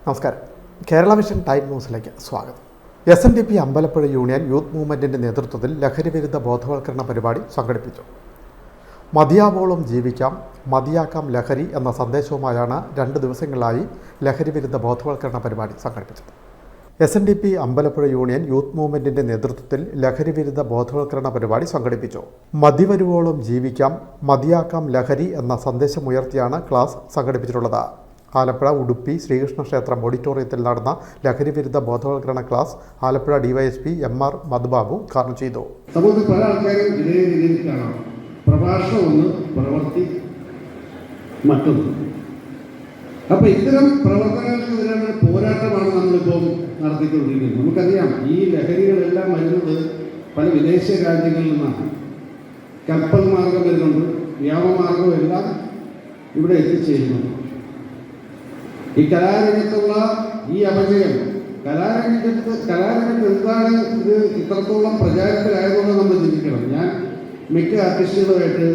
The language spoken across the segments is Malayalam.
നമസ്കാരം. കേരള വിഷൻ ടൈം ന്യൂസിലേക്ക് സ്വാഗതം. SNDP അമ്പലപ്പുഴ യൂണിയൻ യൂത്ത് മൂവ്മെൻറ്റിൻ്റെ നേതൃത്വത്തിൽ ലഹരിവിരുദ്ധ ബോധവൽക്കരണ പരിപാടി സംഘടിപ്പിച്ചു. മതിയാവോളം ജീവിക്കാം, മതിയാക്കാം ലഹരി എന്ന സന്ദേശവുമായാണ് 2 ദിവസങ്ങളിലായി ലഹരിവിരുദ്ധ ബോധവൽക്കരണ പരിപാടി സംഘടിപ്പിച്ചത്. SNDP അമ്പലപ്പുഴ യൂണിയൻ യൂത്ത് മൂവ്മെൻറ്റിൻ്റെ നേതൃത്വത്തിൽ ലഹരിവിരുദ്ധ ബോധവൽക്കരണ പരിപാടി സംഘടിപ്പിച്ചു. മതിവരുവോളം ജീവിക്കാം, മതിയാക്കാം ലഹരി എന്ന സന്ദേശമുയർത്തിയാണ് ക്ലാസ് സംഘടിപ്പിച്ചിട്ടുള്ളത്. ആലപ്പുഴ ഉടുപ്പി ശ്രീകൃഷ്ണ ക്ഷേത്രം ഓഡിറ്റോറിയത്തിൽ നടന്ന ലഹരിവിരുദ്ധ ബോധവൽക്കരണ class Alappuzha DYSP MR Madhubabu ഉദ്ഘാടനം ചെയ്തു. സമൂഹത്തിൽ പല ആൾക്കാരും ഇതേ രീതിയിൽ കാണാം. പ്രഭാഷണം ഒന്ന്, പ്രവൃത്തി മറ്റൊന്ന്. അപ്പൊ ഇത്തരം പ്രവർത്തനങ്ങൾക്കെതിരാണ് പോരാട്ടമാണ് നമ്മളിപ്പോൾ നടത്തിക്കൊണ്ടിരിക്കുന്നത്. നമുക്കറിയാം, ഈ ലഹരികളെല്ലാം വരുന്നത് പല വിദേശ രാജ്യങ്ങളിൽ നിന്നാണ്. കപ്പൽ മാർഗം വരുന്നുണ്ട്, വ്യാമമാർഗം എല്ലാം ഇവിടെ എത്തിച്ചേരുന്നു. ഈ കലാരംഗത്തുള്ള ഈ അപജയം, കലാരംഗത്ത് എന്താണ് ഇത് ഇത്രത്തോളം പ്രചാരത്തിലായതുകൊണ്ട് നമ്മൾ ചിന്തിക്കണം. ഞാൻ മിക്ക ആർട്ടിസ്റ്റുകളുമായിട്ട്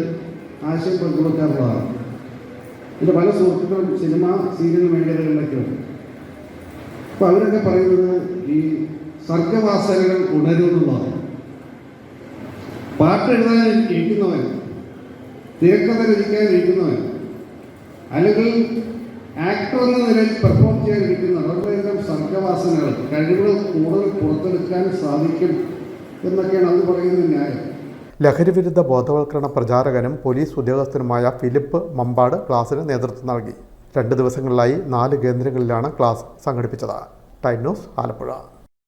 ആശയം പങ്കുവെക്കാറുള്ളതാണ്. എൻ്റെ പല സുഹൃത്തുക്കളും സിനിമ സീരിയൽ മേഖലകളിലൊക്കെ ഉണ്ട്. അപ്പോൾ അവരൊക്കെ പറയുന്നത് ഈ സർഗവാസനകൾ ഉണരുന്നുള്ളതാണ്. പാട്ട് എഴുതാൻ ഇരിക്കുന്നവൻ, തിരക്കഥ രചിക്കാൻ ഇരിക്കുന്നവൻ, അല്ലെങ്കിൽ ആക്ടർ എന്ന നിലയിൽ പെർഫോം ചെയ്യാനിരിക്കുന്നവർ, അവരുടെയെല്ലാം സർഗവാസനകൾ, കഴിവുകൾ കൂടുതൽ പുറത്തെടുക്കാൻ സാധിക്കും എന്നൊക്കെയാണ് അത് പറയുന്നത് ന്യായം. ലഹരിവിരുദ്ധ ബോധവൽക്കരണ പ്രചാരകനും പോലീസ് ഉദ്യോഗസ്ഥനുമായ ഫിലിപ്പ് മമ്പാട് ക്ലാസ്സിന് നേതൃത്വം നൽകി. 2 ദിവസങ്ങളിലായി 4 കേന്ദ്രങ്ങളിലാണ് ക്ലാസ് സംഘടിപ്പിച്ചത്. Time news, Alappuzha.